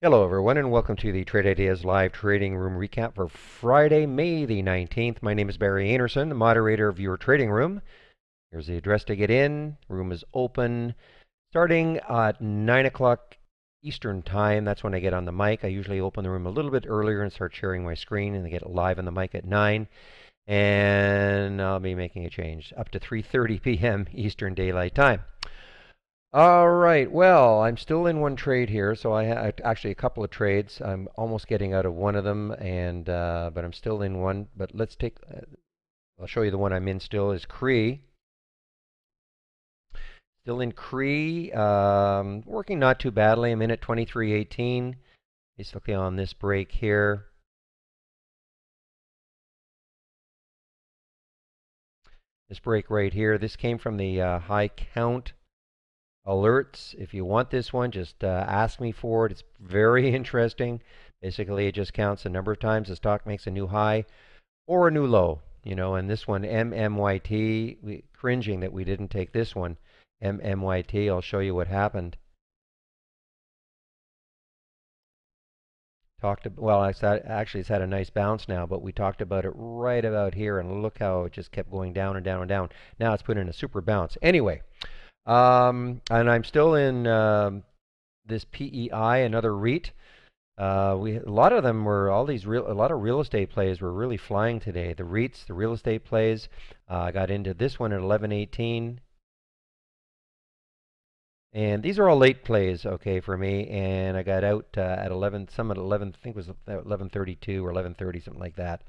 Hello everyone and welcome to the Trade Ideas Live Trading Room Recap for Friday, May the 19th. My name is Barry Anderson, the moderator of your trading room. Here's the address to get in. Room is open starting at 9 o'clock Eastern Time. That's when I get on the mic. I usually open the room a little bit earlier and start sharing my screen and I get live on the mic at 9. And I'll be making a change up to 3:30 p.m. Eastern Daylight Time. All right, well, I'm still in one trade here, so I have actually a couple of trades. I'm almost getting out of one of them, and but I'm still in one. But let's take, I'll show you the one I'm in still is CREE. Still in CREE, working not too badly. I'm in at 23.18, basically on this break here. This break right here, this came from the high count alerts. If you want this one, just ask me for it. It's very interesting. Basically, it just counts the number of times the stock makes a new high or a new low. You know, and this one, MMYT, cringing that we didn't take this one. MMYT, I'll show you what happened. Well, actually, it's had a nice bounce now, but we talked about it right about here, and look how it just kept going down and down and down. Now it's put in a super bounce. Anyway, and I'm still in this PEI, another REIT. A lot of them were a lot of real estate plays were really flying today. The REITs, the real estate plays. I got into this one at 11.18, and these are all late plays, okay, for me. And I got out at 11, some at 11, I think it was 11:32 or 11:30, something like that.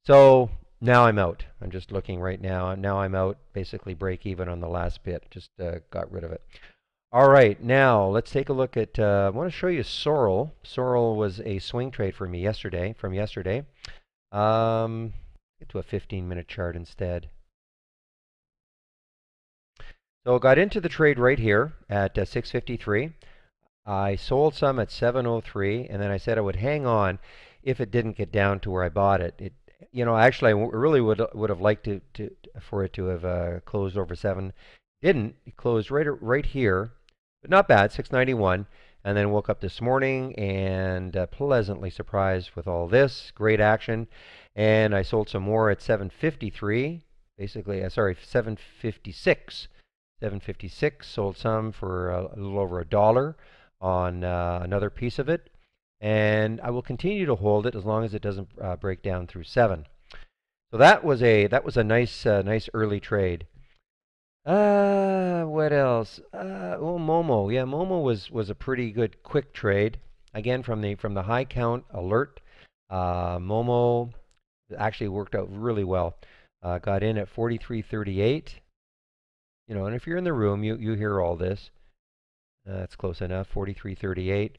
So now I'm out. I'm just looking right now. Now I'm out, basically break even on the last bit. Just got rid of it. All right, now let's take a look at, I want to show you SORL. SORL was a swing trade for me yesterday, from yesterday. Get to a 15-minute chart instead. So I got into the trade right here at 6:53. I sold some at 7:03, and then I said I would hang on if it didn't get down to where I bought it. Actually, I really would have liked for it to have closed over 7. Didn't. It closed right here, but not bad, 691. And then woke up this morning and pleasantly surprised with all this great action. And I sold some more at 753. Basically, sorry, 756. 756. Sold some for a little over $1 on another piece of it. And I will continue to hold it as long as it doesn't break down through 7. So that was a nice early trade. What else? Well, Momo. Yeah, Momo was a pretty good quick trade. Again, from the high count alert. Momo actually worked out really well. Got in at 43.38. You know, and if you're in the room, you hear all this. That's close enough. 43.38.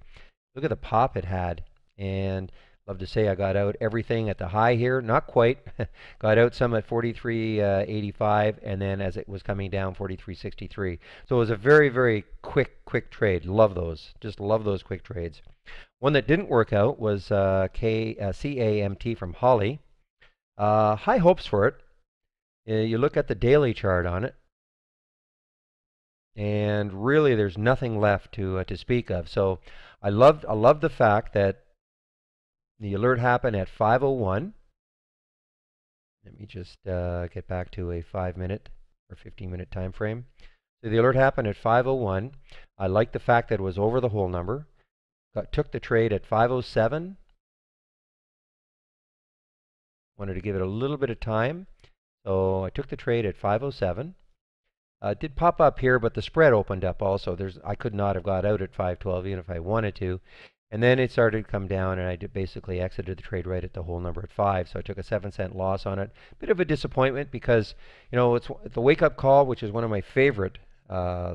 Look at the pop it had, and love to say I got out everything at the high here. Not quite. Got out some at 43.85, and then as it was coming down, 43.63. So it was a very quick trade. Love those. Just love those quick trades. One that didn't work out was CAMT from Holly. High hopes for it. You look at the daily chart on it, and really there's nothing left to speak of. So I love the fact that the alert happened at 5:01. Let me just get back to a 5-minute or 15-minute time frame. So the alert happened at 5:01. I like the fact that it was over the whole number. Took the trade at 5:07. Wanted to give it a little bit of time, so I took the trade at 5:07. It did pop up here, but the spread opened up also. I could not have got out at 5:12 even if I wanted to. And then it started to come down, and I basically exited the trade right at the whole number at 5. So I took a 7-cent loss on it. Bit of a disappointment because, you know, it's the wake-up call, which is one of my favorite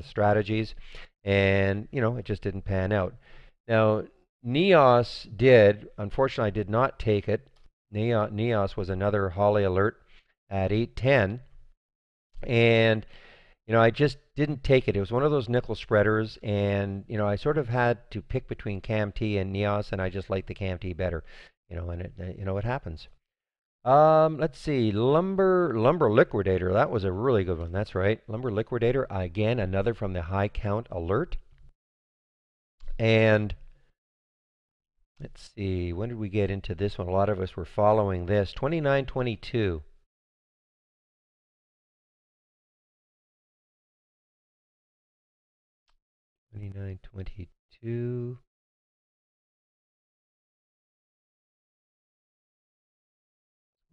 strategies. And, you know, it just didn't pan out. Now, NEOS did. Unfortunately, I did not take it. NEOS was another Holly alert at 8:10. And you know, I just didn't take it. It was one of those nickel spreaders, and you know, I sort of had to pick between CAMT and NEOS, and I just liked the CAMT better. You know, and you know, it happens. Let's see, lumber liquidator. That was a really good one. That's right, lumber liquidator. Again, another from the high count alert, and Let's see, when did we get into this one? A lot of us were following this. 29.22. 29.22.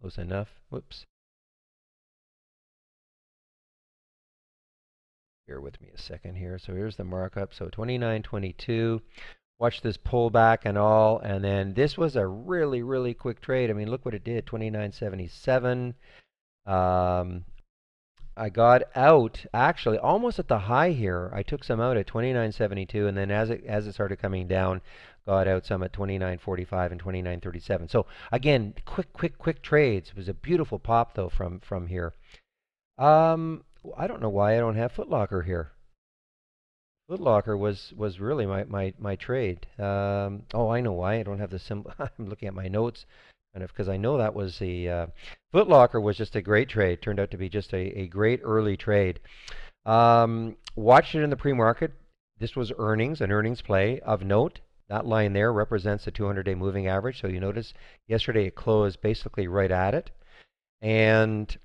Close enough. Whoops. Bear with me a second here. So here's the markup. So 29.22. Watch this pullback and all. And then this was a really, really quick trade. I mean, look what it did. 29.77. I got out actually almost at the high here. I took some out at 29.72, and then as it started coming down, got out some at 29.45 and 29.37. So again, quick trades. It was a beautiful pop though from here. I don't know why I don't have Foot Locker here. Foot Locker was really my trade. Oh, I know why I don't have the symbol. I'm looking at my notes. And because I know that was the Foot Locker was just a great trade. Turned out to be just a great early trade. Watched it in the pre-market. This was earnings, an earnings play of note. That line there represents the 200-day moving average. So you notice yesterday it closed basically right at it. And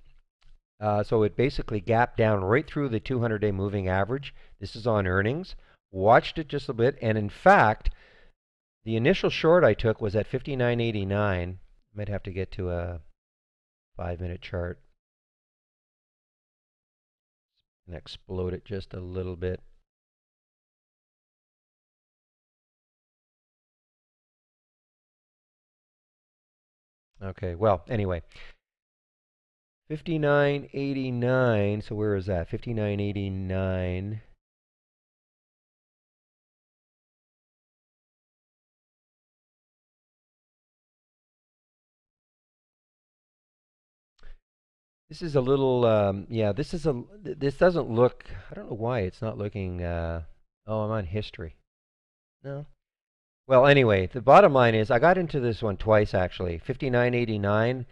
so it basically gapped down right through the 200-day moving average. This is on earnings. Watched it just a bit. And in fact, the initial short I took was at 59.89. Might have to get to a 5-minute chart and explode it just a little bit. Okay, well, anyway, 59.89. So where is that? 59.89. This is a little, yeah, this doesn't look, I don't know why it's not looking, oh, I'm on history. No. Well, anyway, the bottom line is I got into this one twice actually. 59.89,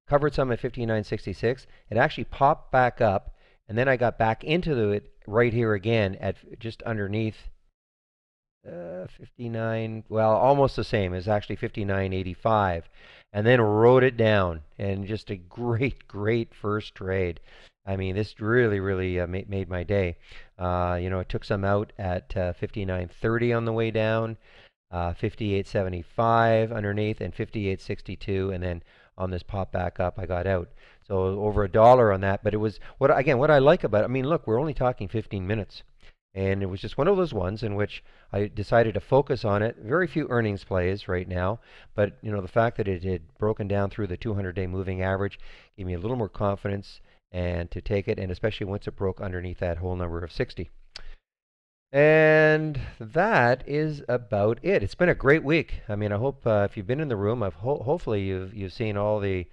covered some at 59.66. It actually popped back up, and then I got back into it right here again at just underneath 59, well, almost the same. It's actually 59.85, and then rode it down, and just a great first trade. I mean, this really made my day. It took some out at 59.30 on the way down, 58.75 underneath, and 58.62, and then on this pop back up, I got out. So over $1 on that, but it was what I like about it. I mean, look, we're only talking 15 minutes. And it was just one of those ones in which I decided to focus on it. Very few earnings plays right now, but the fact that it had broken down through the 200-day moving average gave me a little more confidence and to take it, and especially once it broke underneath that whole number of 60. And that is about it. It's been a great week. I mean, I hope if you've been in the room, hopefully you've seen all the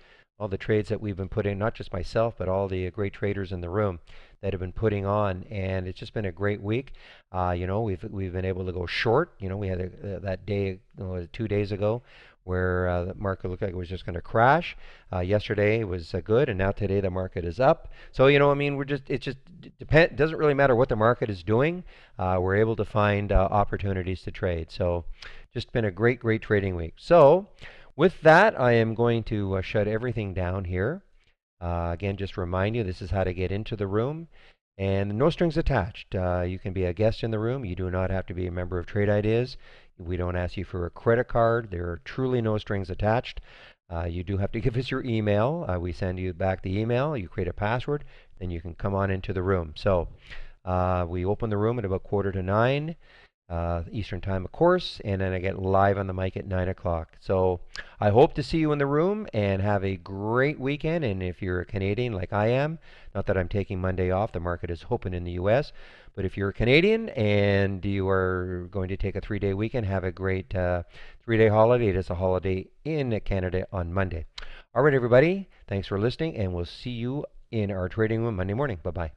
trades that we've been putting, not just myself, but all the great traders in the room that have been putting on, and it's just been a great week. We've been able to go short. We had that day 2 days ago where the market looked like it was just going to crash. Yesterday was good, and now today the market is up. So I mean, it doesn't really matter what the market is doing. We're able to find opportunities to trade. So just been a great trading week. So with that, I am going to shut everything down here. Again, just remind you, this is how to get into the room, and no strings attached. You can be a guest in the room. You do not have to be a member of Trade Ideas. We don't ask you for a credit card. There are truly no strings attached. You do have to give us your email. We send you back the email. You create a password, then you can come on into the room. So we open the room at about 8:45. Eastern time, of course, and then I get live on the mic at 9 o'clock. So I hope to see you in the room, and have a great weekend. And if you're a Canadian like I am, not that I'm taking Monday off, the market is open in the U.S., but if you're a Canadian and you are going to take a 3-day weekend, have a great 3-day holiday. It is a holiday in Canada on Monday. All right, everybody, thanks for listening, and we'll see you in our trading room Monday morning. Bye-bye.